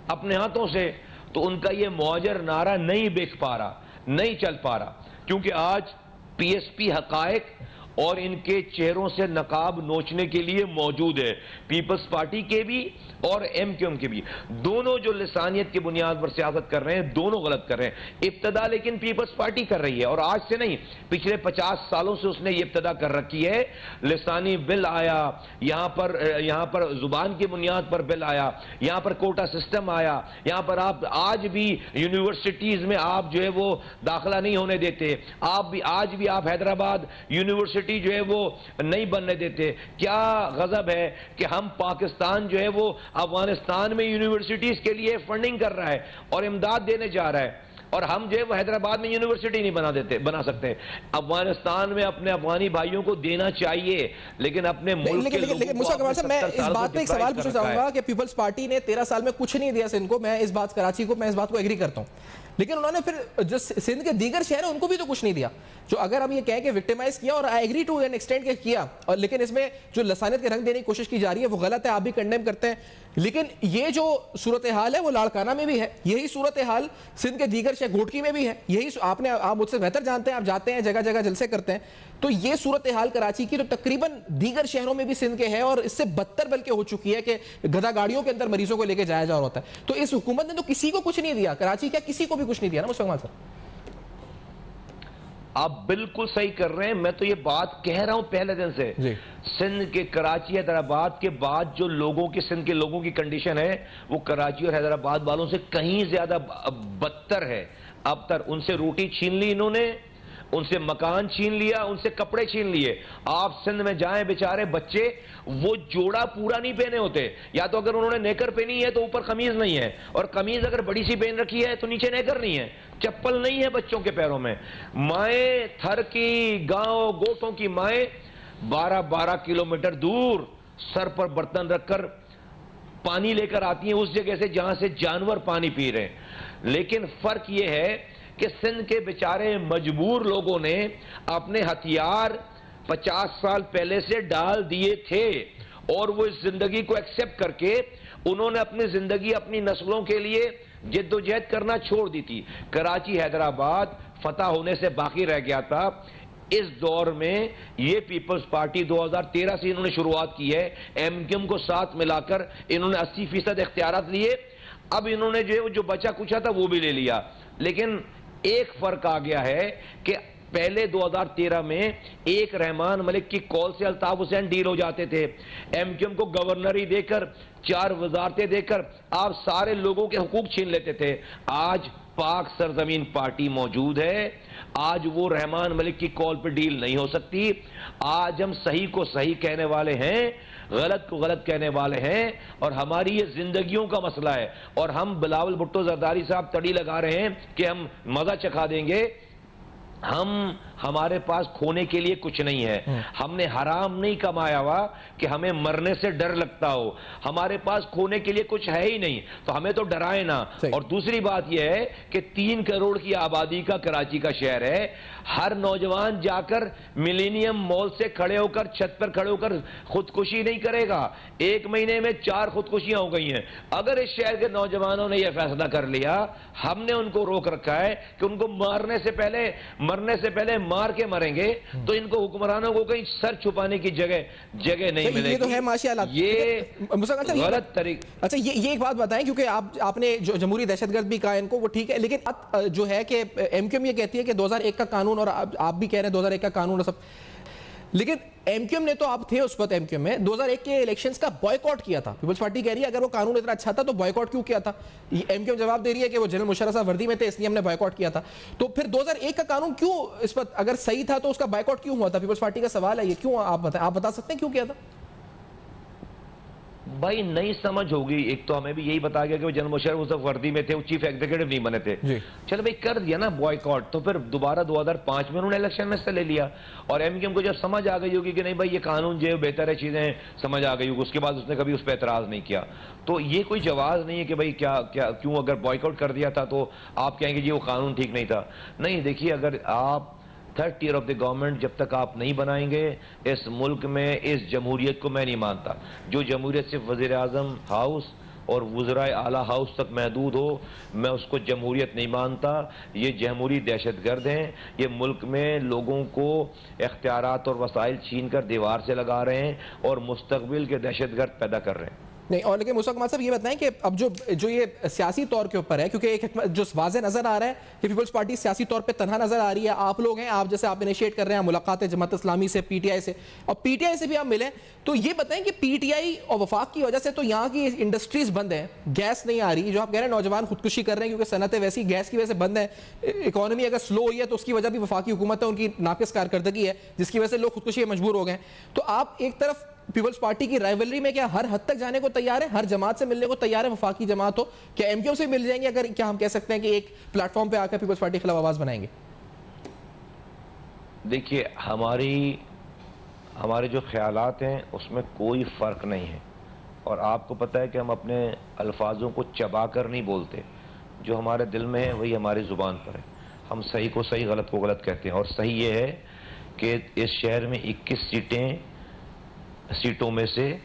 اپنے ہاتھوں سے. تو ان کا یہ مہاجر نعرہ نہیں بک پا رہا، نہیں چل پا رہا، کیونکہ آج پی ایس پی حقائق اور ان کے چہروں سے نقاب نوچنے کے لیے موجود ہے، پیپلز پارٹی کے بھی اور ایم کیو ایم کے بھی. دونوں جو لسانیت کی بنیاد پر سیاست کر رہے ہیں دونوں غلط کر رہے ہیں. ابتدا لیکن پیپلز پارٹی کر رہی ہے، اور آج سے نہیں، پچھلے 50 سالوں سے اس نے یہ ابتدا کر رکھی ہے. لسانی بل آیا یہاں پر زبان کی بنیاد پر بل آیا، یہاں پر کوٹا سسٹم آیا، یہاں پر آپ آج بھی یونیورسٹیز میں آپ جو ہے وہ داخلہ نہیں ہونے دیتے، آج بھی آپ حیدرآباد یونیورسٹی جو ہے وہ نہیں بننے دیتے. کیا غضب ہے کہ ہم پاکستان جو ہے وہ افغانستان میں یونیورسٹیز کے لیے فنڈنگ کر رہا ہے اور امداد دینے جا رہا ہے، اور ہم جو ہے وہ حیدرآباد میں یونیورسٹی نہیں بنا سکتے. افغانستان میں اپنے افغانی بھائیوں کو دینا چاہیے، لیکن اپنے ملک کے لوگوں کو مصطفیٰ کمال صاحب، میں اس بات پہ ایک سوال پوچھنا چاہوں گا کہ پیپلز پارٹی نے 13 سال میں کچھ نہیں دیا سندھ کو. میں اس بات کراچی کو میں اس بات کو ایگری کرتا ہوں، لیکن انہوں نے پھر جو سندھ کے دیگر شہر ہیں ان کو بھی تو کچھ نہیں دیا. جو اگر ہم یہ کہیں کہ وکٹیمائز کیا، اور I agree to an extent کیا، اور لیکن اس میں جو لسانیت کے رنگ دینے کی کوشش کی جا رہی ہے وہ غلط ہے، آپ بھی کنڈیم کرتے ہیں. لیکن یہ جو صورتحال ہے وہ لاڑکانہ میں بھی ہے، یہی صورتحال سندھ کے دیگر شہر گھوٹکی میں بھی ہے. یہی آپ مجھ سے بہتر جانتے ہیں، آپ جاتے ہیں جگہ جگہ جلسے کرتے ہیں، تو یہ صورتحال کراچی کی تو تقریباً دیگر شہروں میں بھی سندھ کے ہے، اور اس سے بدتر بلکہ ہو چکی ہے کہ گدھا گاڑیوں کے اندر مریضوں کو لے کے جایا جا رہا ہوتا ہے. تو اس حکومت نے تو کسی کو کچھ نہیں دیا، کراچی کیا کسی کو بھی کچھ نہیں دیا نا مصطفیٰ کمال صاحب. آپ بالکل صحیح کر رہے ہیں. میں تو یہ بات کہہ رہا ہوں پہلے دن سے. سندھ کے کراچی حیدرآباد کے بعد جو لوگوں کی سندھ کے لوگوں کی کنڈیشن ہے وہ کراچی اور حیدرآباد والوں سے کہیں زیادہ بدتر ہے. اب تک ان سے روٹی چھین لی انہوں نے، ان سے مکان چھین لیا، ان سے کپڑے چھین لیے. آپ سندھ میں جائیں بیچارے بچے وہ جوڑا پورا نہیں پہنے ہوتے، یا تو اگر انہوں نے نیکر پہنی ہے تو اوپر قمیض نہیں ہے، اور قمیض اگر بڑی سی پہن رکھی ہے تو نیچے نیکر نہیں ہے، چپل نہیں ہے بچوں کے پیروں میں. مائیں تھر کی گاؤں گوٹوں کی مائیں 12 کلومیٹر دور سر پر برتن رکھ کر پانی لے کر آتی ہیں اس جگہ سے جہاں سے جانور پانی پی رہے ہیں. لیکن فرق یہ ہے کہ سندھ کے بیچارے مجبور لوگوں نے اپنے ہتھیار 50 سال پہلے سے ڈال دیے تھے، اور وہ اس زندگی کو ایکسپٹ کر کے انہوں نے اپنی زندگی اپنی نسلوں کے لیے جد و جہد کرنا چھوڑ دی تھی. کراچی حیدرآباد فتح ہونے سے باقی رہ گیا تھا. اس دور میں یہ پیپلز پارٹی 2013 سے انہوں نے شروعات کی ہے، ایم کیو ایم کو ساتھ ملا کر انہوں نے 80% اختیارات لیے. اب انہوں نے جو بچا کچھا تھا وہ بھی لے لیا. لیکن ایک فرق آ گیا ہے کہ پہلے 2013 میں ایک رحمان ملک کی کال سے الطاف حسین ڈیل ہو جاتے تھے. ایم کیو ایم کو گورنری دے کر 4 وزارتیں دے کر آپ سارے لوگوں کے حقوق چھین لیتے تھے. آج پاک سرزمین پارٹی موجود ہے، آج وہ رحمان ملک کی کال پہ ڈیل نہیں ہو سکتی. آج ہم صحیح کو صحیح کہنے والے ہیں، غلط کو غلط کہنے والے ہیں، اور ہماری یہ زندگیوں کا مسئلہ ہے. اور ہم بلاول بھٹو زرداری صاحب تڑی لگا رہے ہیں کہ ہم مزہ چکھا دیں گے. ہمارے پاس کھونے کے لیے کچھ نہیں ہے. ہم نے حرام نہیں کمایا ہوا کہ ہمیں مرنے سے ڈر لگتا ہو. ہمارے پاس کھونے کے لیے کچھ ہے ہی نہیں، تو ہمیں تو ڈرائے نہ. اور دوسری بات یہ ہے کہ 3 کروڑ کی آبادی کا کراچی کا شہر ہے. ہر نوجوان جا کر ملینیم مال سے کھڑے ہو کر چھت پر کھڑے ہو کر خودکشی نہیں کرے گا. 1 مہینے میں 4 خودکشیاں ہو گئی ہیں. اگر اس شہر کے نوجوانوں نے یہ فیصلہ کر لیا، ہم نے ان کو روک رکھا ہے کہ ان کو مرنے سے پہلے مار کے مریں گے، تو ان کو حکمرانوں کو کہیں سر چھپانے کی جگہ نہیں ملے گی. یہ تو ہے ماشاءاللہ غلط طریقہ. اچھا یہ ایک بات بتائیں، کیونکہ آپ نے جو جمہوری دہشت گرد بھی کہا ان کو، وہ ٹھیک ہے، لیکن جو ہے کہ ایم کیو ایم یہ کہتی ہے کہ 2001 کا قانون، اور آپ بھی کہہ رہے ہیں 2001 کا قانون اور سب، لیکن ایم کیو ایم نے تو آپ تھے اس وقت ایم کیو ایم میں 2001 کے الیکشنز کا بائیکاٹ کیا تھا. پیپلز پارٹی کہہ رہی ہے اگر وہ قانون اتنا اچھا تھا تو بائیکاٹ کیوں کیا تھا؟ ایم کیو ایم جواب دے رہی ہے کہ وہ جنرل مشرف صاحب وردی میں تھے اس لیے ہم نے بائیکاٹ کیا تھا. تو پھر 2001 کا قانون کیوں اس وقت اگر صحیح تھا تو اس کا بائیکاٹ کیوں ہوا تھا؟ پیپلز پارٹی کا سوال ہے یہ. کیوں آپ بتا سکتے ہیں کیوں کیا تھا؟ بھائی نہیں سمجھ ہوگی. ایک تو ہمیں بھی یہی بتا گیا کہ وہ جنرل مشرف اس وقت وردی میں تھے، وہ چیف ایگزیکٹو نہیں بنے تھے. چلو بھائی کر دیا نا بوائیکاٹ، تو پھر دوبارہ 2005 میں انہوں نے الیکشن میں سے لے لیا. اور ایم کیو ایم کو جب سمجھ آ گئی ہوگی کہ نہیں بھائی یہ قانون جو بہتر ہے، چیزیں سمجھ آ گئی ہوگی، اس کے بعد اس نے کبھی اس پہ اعتراض نہیں کیا. تو یہ کوئی جواز نہیں ہے کہ بھائی کیوں اگر بوائیکاٹ کر دیا تھا تو آپ کہیں گے جی وہ قانون ٹھیک نہیں تھا. نہیں، دیکھیے اگر آپ 3rd tier of the government جب تک آپ نہیں بنائیں گے اس ملک میں، اس جمہوریت کو میں نہیں مانتا. جو جمہوریت صرف وزیر اعظم ہاؤس اور وزرائے اعلیٰ ہاؤس تک محدود ہو، میں اس کو جمہوریت نہیں مانتا. یہ جمہوری دہشت گرد ہیں. یہ ملک میں لوگوں کو اختیارات اور وسائل چھین کر دیوار سے لگا رہے ہیں اور مستقبل کے دہشت گرد پیدا کر رہے ہیں. نہیں، اور لیکن مصطفیٰ کمال صاحب یہ بتائیں کہ اب جو یہ سیاسی طور کے اوپر ہے، کیونکہ ایک جو واضح نظر آ رہا ہے کہ پیپلز پارٹی سیاسی طور پہ تنہا نظر آ رہی ہے. آپ لوگ ہیں، آپ جیسے آپ انیشیٹ کر رہے ہیں ملاقات جماعت اسلامی سے، پی ٹی آئی سے، اور پی ٹی آئی سے بھی آپ ملیں. تو یہ بتائیں کہ پی ٹی آئی اور وفاق کی وجہ سے تو یہاں کی انڈسٹریز بند ہیں، گیس نہیں آ رہی، جو آپ کہہ رہے ہیں نوجوان خودکشی کر رہے ہیں کیونکہ صنعتیں ویسی گیس کی وجہ سے بند ہیں. اکانومی اگر سلو ہوئی ہے تو اس کی وجہ بھی وفاقی حکومت ہے، ان کی ناقص کارکردگی ہے جس کی وجہ سے لوگ خودکشی میں مجبور ہو گئے. تو آپ ایک طرف پیپلز پارٹی کی رائیولری میں کیا ہر حد تک جانے کو تیار ہیں، ہر جماعت سے ملنے کو تیار ہے، وفاقی جماعت ہو، کیا ایم کیو سے مل جائیں گے؟ اگر کیا ہم کہہ سکتے ہیں کہ ایک پلیٹ فارم پہ آ کر پیپلز پارٹی کے خلاف آواز بنائیں گے؟ دیکھیے، ہمارے جو خیالات ہیں اس میں کوئی فرق نہیں ہے، اور آپ کو پتہ ہے کہ ہم اپنے الفاظوں کو چبا کر نہیں بولتے. جو ہمارے دل میں ہے وہی ہماری زبان پر ہے. ہم صحیح کو صحیح، غلط کو غلط کہتے ہیں. اور صحیح یہ ہے کہ اس شہر میں 21 سیٹوں میں سے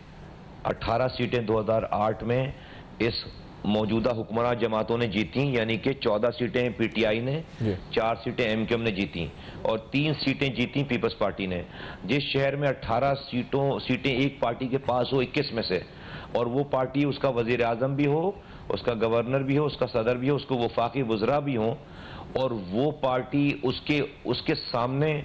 18 سیٹیں 2008 میں اس موجودہ حکمراں جماعتوں نے جیتی، یعنی کہ 14 سیٹیں پی ٹی آئی نے، 4 سیٹیں ایم کیو ایم نے جیتی، اور 3 سیٹیں جیتی پیپلز پارٹی نے. جس شہر میں 18 سیٹیں ایک پارٹی کے پاس ہو 21 میں سے، اور وہ پارٹی اس کا وزیر اعظم بھی ہو، اس کا گورنر بھی ہو، اس کا صدر بھی ہو، اس کو وفاقی وزراء بھی ہوں، اور وہ پارٹی اس کے سامنے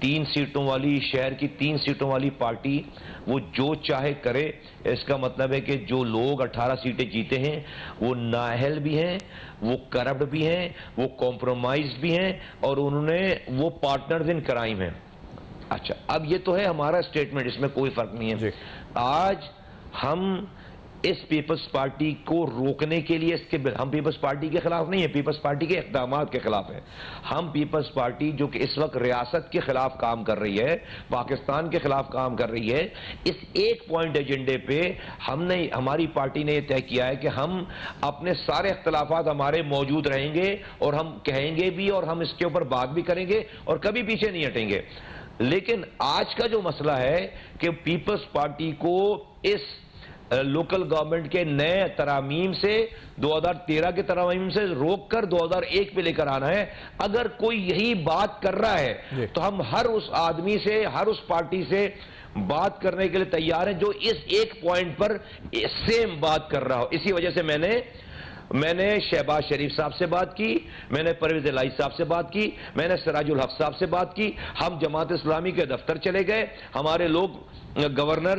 3 سیٹوں والی، شہر کی 3 سیٹوں والی پارٹی وہ جو چاہے کرے. اس کا مطلب ہے کہ جو لوگ 18 سیٹیں جیتے ہیں وہ نااہل بھی ہیں، وہ کرپٹ بھی ہیں، وہ کمپرومائز بھی ہیں، اور وہ پارٹنرز ان کرائم ہیں. اچھا، اب یہ تو ہے ہمارا اسٹیٹمنٹ، اس میں کوئی فرق نہیں ہے. آج ہم اس پیپلز پارٹی کو روکنے کے لیے ہم پیپلز پارٹی کے خلاف نہیں ہیں، پیپلز پارٹی کے اقدامات کے خلاف ہیں. ہم پیپلز پارٹی جو کہ اس وقت ریاست کے خلاف کام کر رہی ہے، پاکستان کے خلاف کام کر رہی ہے، اس ایک پوائنٹ ایجنڈے پہ ہماری پارٹی نے یہ طے کیا ہے کہ ہم اپنے سارے اختلافات ہمارے موجود رہیں گے، اور ہم کہیں گے بھی، اور ہم اس کے اوپر بات بھی کریں گے، اور کبھی پیچھے نہیں ہٹیں گے. لیکن آج کا جو مسئلہ ہے کہ پیپلز پارٹی کو اس لوکل گورنمنٹ کے نئے ترامیم سے 2013 کے ترامیم سے روک کر 2001 پہ لے کر آنا ہے. اگر کوئی یہی بات کر رہا ہے تو ہم ہر اس آدمی سے، ہر اس پارٹی سے بات کرنے کے لیے تیار ہیں جو اس ایک پوائنٹ پر سیم بات کر رہا ہو. اسی وجہ سے میں نے شہباز شریف صاحب سے بات کی، میں نے پرویز الہی صاحب سے بات کی، میں نے سراج الحق صاحب سے بات کی. ہم جماعت اسلامی کے دفتر چلے گئے، ہمارے لوگ گورنر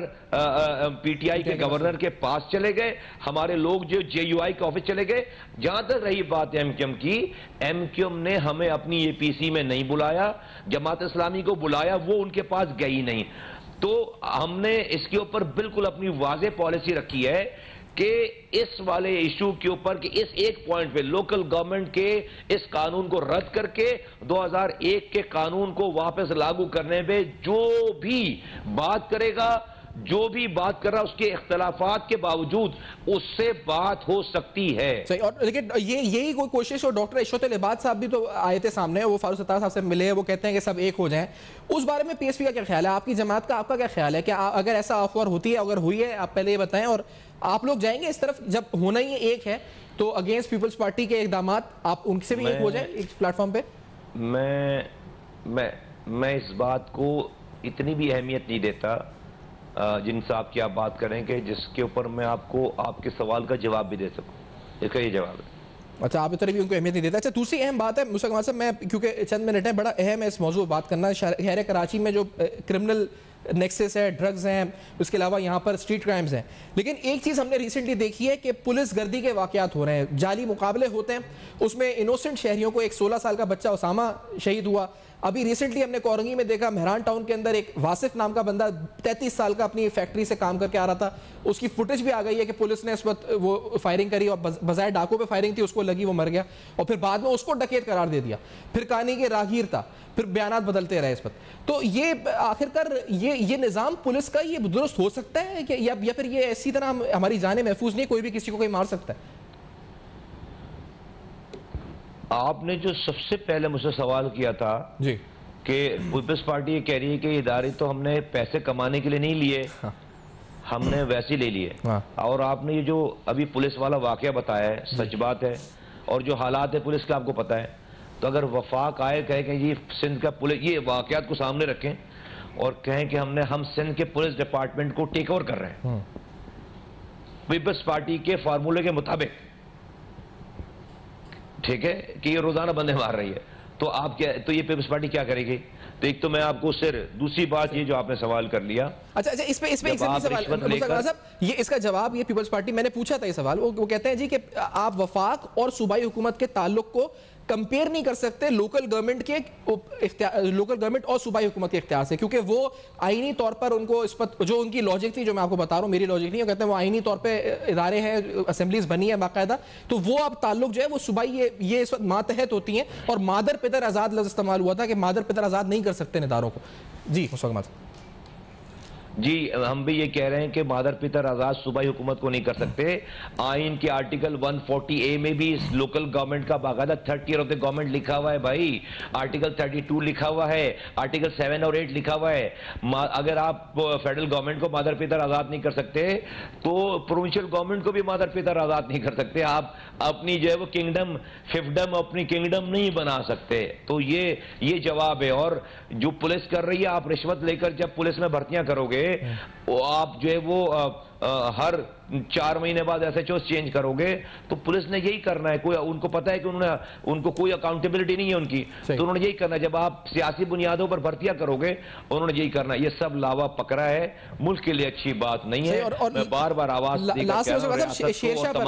پی ٹی آئی کے گورنر کے پاس چلے گئے، ہمارے لوگ جو جے یو آئی کے آفس چلے گئے. جہاں تک رہی بات ایم کیو ایم کی، ایم کیو ایم نے ہمیں اپنی اے پی سی میں نہیں بلایا، جماعت اسلامی کو بلایا، وہ ان کے پاس گئی نہیں. تو ہم نے اس کے اوپر بالکل اپنی واضح پالیسی رکھی ہے کہ اس والے ایشو کے اوپر کہ اس ایک پوائنٹ پہ لوکل گورنمنٹ کے اس قانون کو رد کر کے 2001 کے قانون کو واپس لاگو کرنے پہ جو بھی بات کرے گا، جو بھی بات کر رہا اس کے اختلافات کے باوجود اس سے بات ہو سکتی ہے. صحیح. اور لیکن یہی کوئی کوشش، اور ڈاکٹر عشرت العباد صاحب بھی تو آئے تھے سامنے، وہ فاروق ستار صاحب سے ملے، وہ کہتے ہیں کہ سب ایک ہو جائیں. اس بارے میں پی ایس پی کا کیا خیال ہے؟ آپ کی جماعت کا، آپ کا کیا خیال ہے کہ اگر ایسا آفر ہوتی ہے، اگر ہوئی ہے، آپ پہلے یہ بتائیں، اور آپ لوگ جائیں گے اس طرف جب ہونا ہی ایک ہے تو اگینسٹ پیپلز پارٹی کے اقدامات آپ ان سے بھی ایک ہو جائیں ایک پلیٹ فارم پہ؟ میں اس بات کو اتنی بھی اہمیت نہیں دیتا جن صاحب کی آپ بات کریں کہ جس کے اوپر میں آپ کو آپ کے سوال کا جواب بھی دے سکوں. اس کا یہ جواب ہے. اچھا، آپ اتنے بھی ان کو اہمیت نہیں دیتا. اچھا، دوسری اہم بات ہے مصطفیٰ کمال صاحب، میں کیونکہ چند منٹ ہیں، بڑا اہم ہے اس موضوع بات کرنا. شہر کراچی میں جو کرمنل نیکسس ہے، ڈرگز ہیں، اس کے علاوہ یہاں پر اسٹریٹ کرائمز ہیں. لیکن ایک چیز ہم نے ریسنٹلی دیکھی ہے کہ پولیس گردی کے واقعات ہو رہے ہیں، جعلی مقابلے ہوتے ہیں، اس میں انوسنٹ شہریوں کو، ایک 16 سال کا بچہ اسامہ شہید ہوا. ابھی ریسنٹلی ہم نے کورنگی میں دیکھا، مہران ٹاؤن کے اندر ایک واصف نام کا بندہ 33 سال کا اپنی فیکٹری سے کام کر کے آ رہا تھا، اس کی فوٹیج بھی آ گئی ہے کہ پولیس نے اس وقت وہ فائرنگ کری اور بظاہر ڈاکو پہ فائرنگ تھی، اس کو لگی، وہ مر گیا، اور پھر بعد میں اس کو ڈکیت قرار دے دیا، پھر کہانی کے راہگیر تھا، پھر بیانات بدلتے رہے اس وقت. تو یہ آخر کر یہ نظام پولیس کا یہ درست ہو سکتا ہے کہ یا پھر یہ اسی طرح ہماری جانیں محفوظ نہیں، کوئی بھی کسی کو کوئی مار سکتا ہے؟ آپ نے جو سب سے پہلے مجھ سے سوال کیا تھا جی کہ پیپلز پارٹی یہ کہہ رہی ہے کہ ادارے تو ہم نے پیسے کمانے کے لیے نہیں لیے، ہم نے ویسے لے لیے. اور آپ نے یہ جو ابھی پولیس والا واقعہ بتایا ہے سچ بات ہے, اور جو حالات ہے پولیس کا آپ کو پتا ہے. تو اگر وفاق آئے کہے کہ یہ سندھ کا پولیس, یہ واقعات کو سامنے رکھیں اور کہیں کہ ہم سندھ کے پولیس ڈپارٹمنٹ کو ٹیک اوور کر رہے ہیں پیپلز پارٹی کے فارمولے کے مطابق, ٹھیک ہے, کہ یہ روزانہ بندے مار رہی ہے, تو آپ کیا, تو یہ پیپلز پارٹی کیا کرے گی؟ تو ایک تو میں آپ کو دوسری بات یہ جو آپ نے سوال کر لیا. اچھا اس پہ ایک سوال, یہ اس کا جواب, یہ پیپلز پارٹی, میں نے پوچھا تھا یہ سوال, وہ کہتے ہیں جی کہ آپ وفاق اور صوبائی حکومت کے تعلق کو کمپیئر نہیں کر سکتے لوکل گورنمنٹ اور صوبائی حکومت کے اختیار سے, کیونکہ وہ آئینی طور پر ان کو اس پر جو ان کی لاجک تھی, جو میں آپ کو بتا رہا ہوں میری لاجک نہیں, وہ کہتے ہیں وہ آئینی طور پہ ادارے ہیں, اسمبلیز بنی ہے باقاعدہ, تو وہ اب تعلق جو ہے وہ صوبائی, یہ اس وقت ماتحت ہوتی ہیں, اور مادر پدر آزاد لفظ استعمال ہوا تھا کہ مادر پدر آزاد نہیں کر سکتے اداروں کو. جی مصطفیٰ جی, ہم بھی یہ کہہ رہے ہیں کہ مادر پتر آزاد صوبائی حکومت کو نہیں کر سکتے. آئین کے آرٹیکل 140A میں بھی لوکل گورنمنٹ کا باقاعدہ 3rd tier of the government لکھا ہوا ہے بھائی, آرٹیکل 32 لکھا ہوا ہے, آرٹیکل 7 اور 8 لکھا ہوا ہے. اگر آپ فیڈرل گورنمنٹ کو مادر پتر آزاد نہیں کر سکتے تو پروونشل گورنمنٹ کو بھی مادر پتر آزاد نہیں کر سکتے. آپ اپنی جو ہے وہ کنگڈم ففڈم اپنی کنگڈم نہیں بنا سکتے. تو یہ جواب ہے. اور جو پولیس کر رہی ہے, آپ رشوت لے کر جب پولیس میں بھرتیاں کرو گے, آپ جو ہے وہ ہر 4 مہینے بعد ایس ایچ اوز چینج کرو گے, تو پولیس نے یہی کرنا ہے. کوئی ان کو پتا ہے کہ ان کو کوئی اکاؤنٹیبلٹی نہیں ہے ان کی, تو انہوں نے یہی کرنا ہے. جب آپ سیاسی بنیادوں پر بھرتیاں کرو گے, انہوں نے یہی کرنا ہے. یہ سب لاوا پکڑا ہے, ملک کے لیے اچھی بات نہیں ہے. میں بار بار آواز دے کر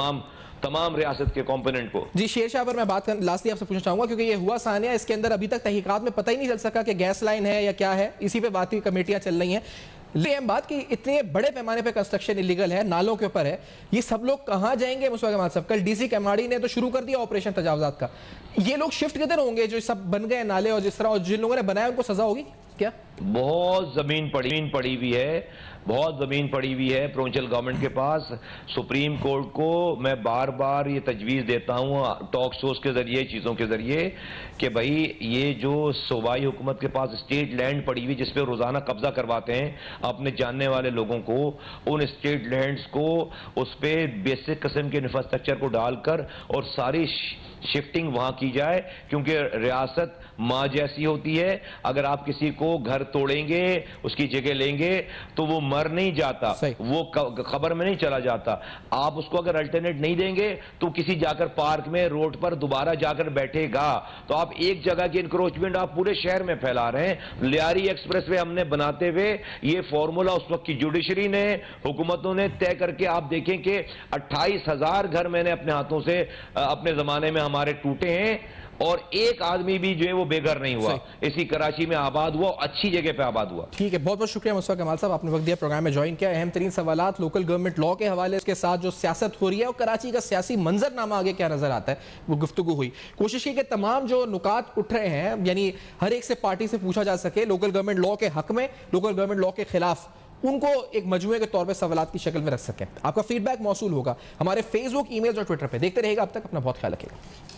تمام ریاست کے کمپوننٹ کو. جی شیر شاہ پر میں بات لاسٹلی آپ سے پوچھنا چاہوں گا, کیونکہ یہ ہوا ثانیہ, اس کے اندر ابھی تک تحقیقات میں پتہ ہی نہیں چل سکا کہ گیس لائن ہے یا کیا ہے, اسی پہ باتی کمیٹیاں چل رہی ہیں. لیکن بات کہ اتنے بڑے پیمانے پہ کنسٹرکشن انلیگل ہے, نالوں کے اوپر ہے, یہ سب لوگ کہاں جائیں گے؟ مصطفیٰ کمال صاحب, کل ڈی سی کیماڑی نے تو شروع کر دیا آپریشن تجاوزات کا, یہ لوگ شفٹ کدھر ہوں گے جو سب بن گئے نالے, اور جس طرح اور جن لوگوں نے بنایا ان کو سزا ہوگی کیا؟ بہت زمین پڑی ہوئی ہے, بہت زمین پڑی ہوئی ہے پروونشل گورنمنٹ کے پاس. سپریم کورٹ کو میں بار بار یہ تجویز دیتا ہوں ٹاک شوز کے ذریعے, چیزوں کے ذریعے, کہ بھائی یہ جو صوبائی حکومت کے پاس اسٹیٹ لینڈ پڑی ہوئی جس پہ روزانہ قبضہ کرواتے ہیں اپنے جاننے والے لوگوں کو, ان اسٹیٹ لینڈز کو اس پہ بیسک قسم کے انفراسٹرکچر کو ڈال کر اور ساری شفٹنگ وہاں کی جائے, کیونکہ ریاست ماں جیسی ہوتی ہے. اگر آپ کسی کو گھر توڑیں گے, اس کی جگہ لیں گے, تو وہ مر نہیں جاتا, وہ خبر میں نہیں چلا جاتا. آپ اس کو اگر الٹرنیٹ نہیں دیں گے تو کسی جا کر پارک میں روڈ پر دوبارہ جا کر بیٹھے گا. تو آپ ایک جگہ کی انکروچمنٹ آپ پورے شہر میں پھیلا رہے ہیں. لیاری ایکسپریس وے ہم نے بناتے ہوئے یہ فارمولا اس وقت کی جوڈیشری نے, حکومتوں نے طے کر کے, آپ دیکھیں کہ 28,000 گھر میں نے اپنے ہاتھوں سے اپنے زمانے میں ہمارے ٹوٹے ہیں, اور ایک آدمی بھی جو ہے وہ بے گھر نہیں ہوا. اسی کراچی میں آباد ہوا, اچھی جگہ پہ آباد ہوا. ٹھیک ہے, بہت بہت شکریہ مصطفیٰ کمال صاحب, آپ نے وقت دیا, پروگرام میں جوائن کیا. اہم ترین سوالات لوکل گورنمنٹ لا کے حوالے کے ساتھ جو سیاست ہو رہی ہے اور کراچی کا سیاسی منظر نامہ آگے کیا نظر آتا ہے, وہ گفتگو ہوئی. کوشش کی کہ تمام جو نکات اٹھ رہے ہیں, یعنی ہر ایک سے پارٹی سے پوچھا جا سکے لوکل گورنمنٹ لا کے حق میں, لوکل گورنمنٹ لا کے خلاف, ان کو ایک مجموعے کے طور پہ سوالات کی شکل میں رکھ سکیں. آپ کا فیڈ بیک موصول ہوگا ہمارے فیس بک, ای میل اور ٹویٹر پہ. دیکھتے رہے گا, اب تک اپنا بہت خیال رکھیے گا.